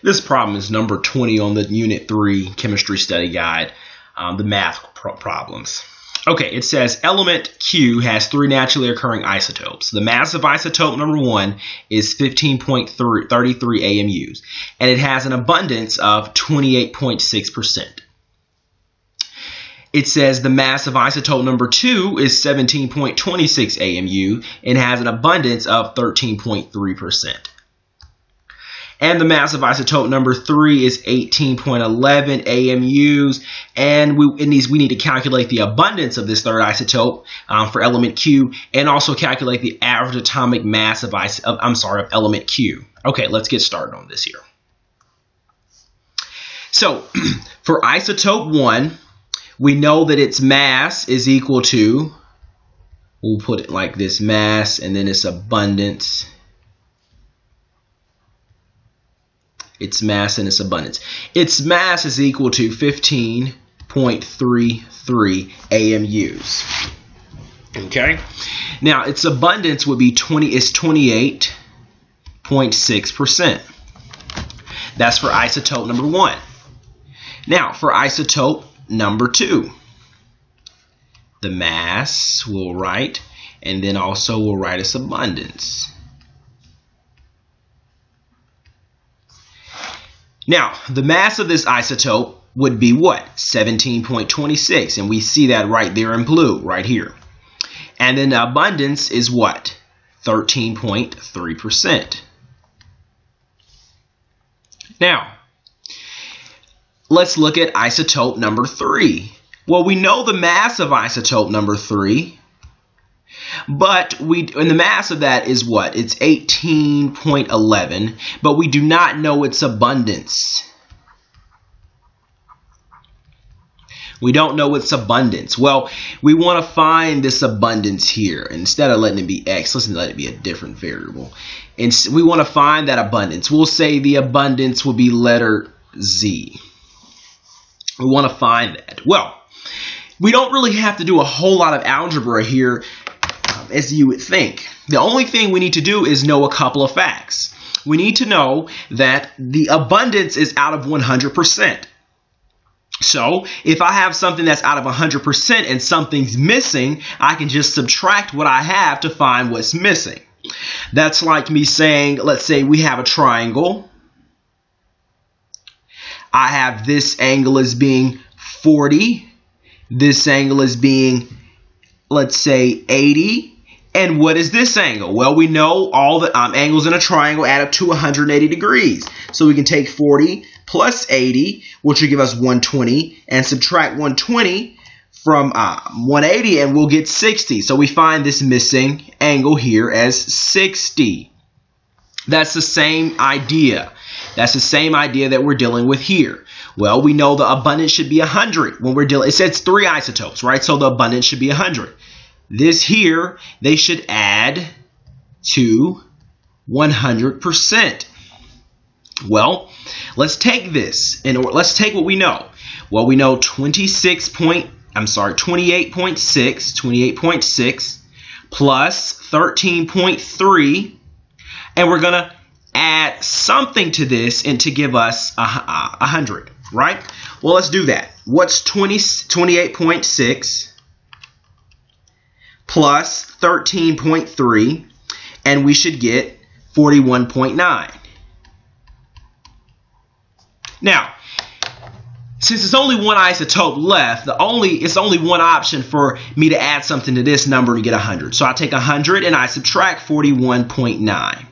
This problem is number 20 on the Unit 3 Chemistry Study Guide, the math problems. Okay, it says element Q has 3 naturally occurring isotopes. The mass of isotope number 1 is 15.33 AMUs, and it has an abundance of 28.6%. It says the mass of isotope number 2 is 17.26 AMU and has an abundance of 13.3%. And the mass of isotope number 3 is 18.11 AMUs, and we need to calculate the abundance of this third isotope for element Q, and also calculate the average atomic mass of element Q. Okay, let's get started on this here. So, for isotope 1, we know that its mass is equal to, we'll put it like this, mass, and then its abundance. Its mass and its abundance. Its mass is equal to 15.33 AMUs. Okay? Now, its abundance would be 28.6%. That's for isotope number 1. Now, for isotope number 2, the mass we'll write, and then also we'll write its abundance. Now, the mass of this isotope would be what? 17.26, and we see that right there in blue, right here. And then the abundance is what? 13.3%. Now, let's look at isotope number 3. Well, we know the mass of isotope number 3, but and the mass of that is what? It's 18.11, but we do not know its abundance. We don't know its abundance. Well, we want to find this abundance here. Instead of letting it be X, let's let it be a different variable. And we want to find that abundance. We'll say the abundance will be letter Z. We want to find that. Well, we don't really have to do a whole lot of algebra here, as you would think. The only thing we need to do is know a couple of facts. We need to know that the abundance is out of 100%. So if I have something that's out of 100% and something's missing, I can just subtract what I have to find what's missing. That's like me saying, let's say we have a triangle. I have this angle as being 40. This angle as being, let's say, 80. And what is this angle? Well, we know all the angles in a triangle add up to 180 degrees. So we can take 40 plus 80, which will give us 120, and subtract 120 from 180, and we'll get 60. So we find this missing angle here as 60. That's the same idea. That's the same idea that we're dealing with here. Well, we know the abundance should be 100 when we're dealing. It says 3 isotopes, right? So the abundance should be 100. This here, they should add to 100%. Well, let's take this and let's take what we know. Well, we know 28.6 plus 13.3, and we're gonna add something to this and to give us 100, right? Well, let's do that. What's 28.6 plus 13.3, and we should get 41.9. Now, since it's only one isotope left, it's only one option for me to add something to this number to get 100. So I take 100 and I subtract 41.9.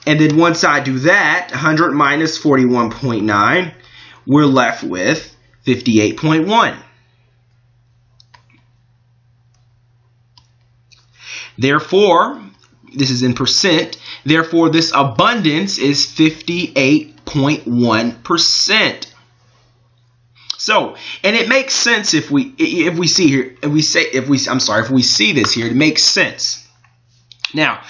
And then once I do that, 100 minus 41.9, we're left with 58.1. Therefore, this is in percent, therefore this abundance is 58.1%. So, and it makes sense if we see this here, it makes sense. Now,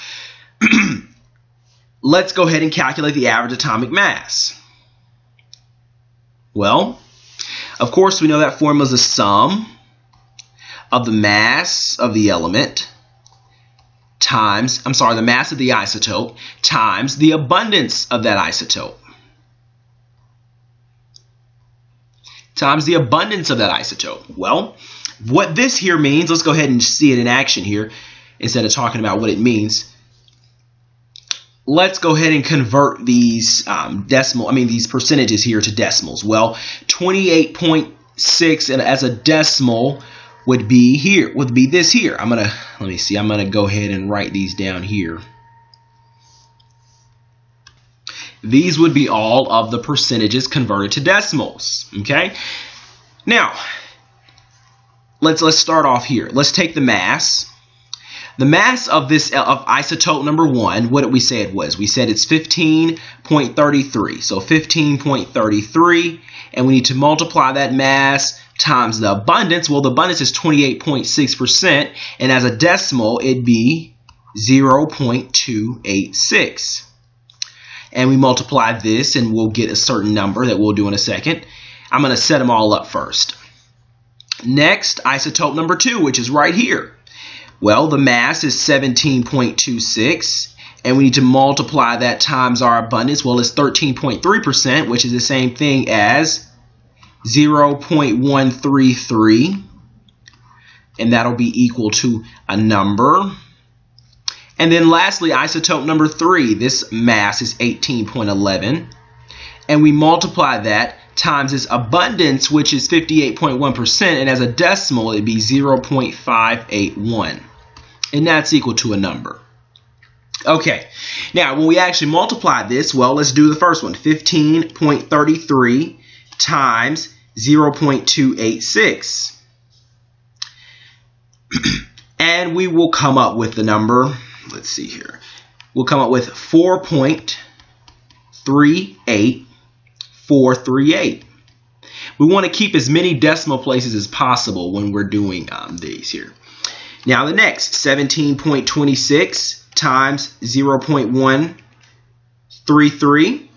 let's go ahead and calculate the average atomic mass. Well, of course we know that formula is the sum of the mass of the element times, the mass of the isotope times the abundance of that isotope. times the abundance of that isotope. Well, what this here means, let's go ahead and see it in action here instead of talking about what it means. Let's go ahead and convert these these percentages here to decimals. Well, 28.6 and as a decimal would be this here. I'm gonna go ahead and write these down here. These would be all of the percentages converted to decimals. Okay. Now, let's start off here. Let's take the mass. The mass of this isotope number 1, what did we say it was? We said it's 15.33. So 15.33, and we need to multiply that mass times the abundance. Well, the abundance is 28.6%, and as a decimal, it'd be 0.286. And we multiply this, and we'll get a certain number that we'll do in a second. I'm going to set them all up first. Next, isotope number 2, which is right here. Well, the mass is 17.26, and we need to multiply that times our abundance. Well, it's 13.3%, which is the same thing as 0.133, and that'll be equal to a number. And then lastly, isotope number 3, this mass is 18.11, and we multiply that times its abundance, which is 58.1%, and as a decimal, it'd be 0.581. And that's equal to a number. Okay, now when we actually multiply this, well, let's do the first one. 15.33 times 0.286. And we will come up with the number, let's see here. We'll come up with 4.38438. We want to keep as many decimal places as possible when we're doing these here. Now the next, 17.26 times 0.133,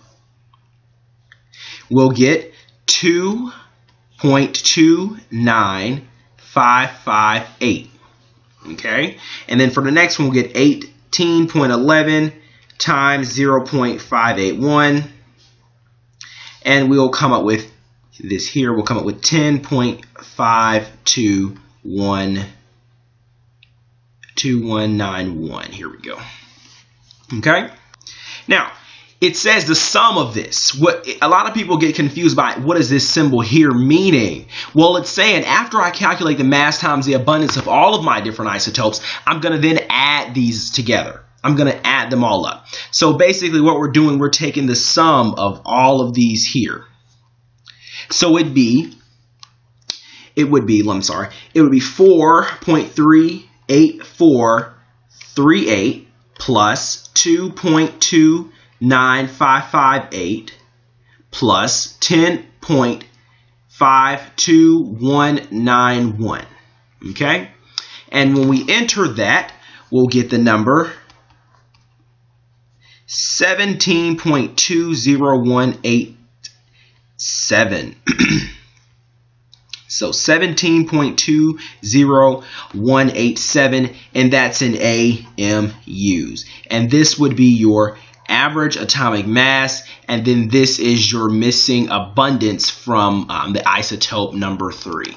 we'll get 2.29558. Okay, and then for the next one, we'll get 18.11 times 0.581, and we'll come up with this here. We'll come up with 10.52191. Here we go. Okay. Now, it says the sum of this. What a lot of people get confused by, what is this symbol here meaning? Well, it's saying after I calculate the mass times the abundance of all of my different isotopes, I'm going to then add these together. I'm going to add them all up. So basically what we're doing, we're taking the sum of all of these here. So it would be 4.38438 plus 2.29558 plus 10.52191. Okay? And when we enter that, we'll get the number 17.20187. So 17.20187, and that's in AMUs. And this would be your average atomic mass, and then this is your missing abundance from the isotope number 3.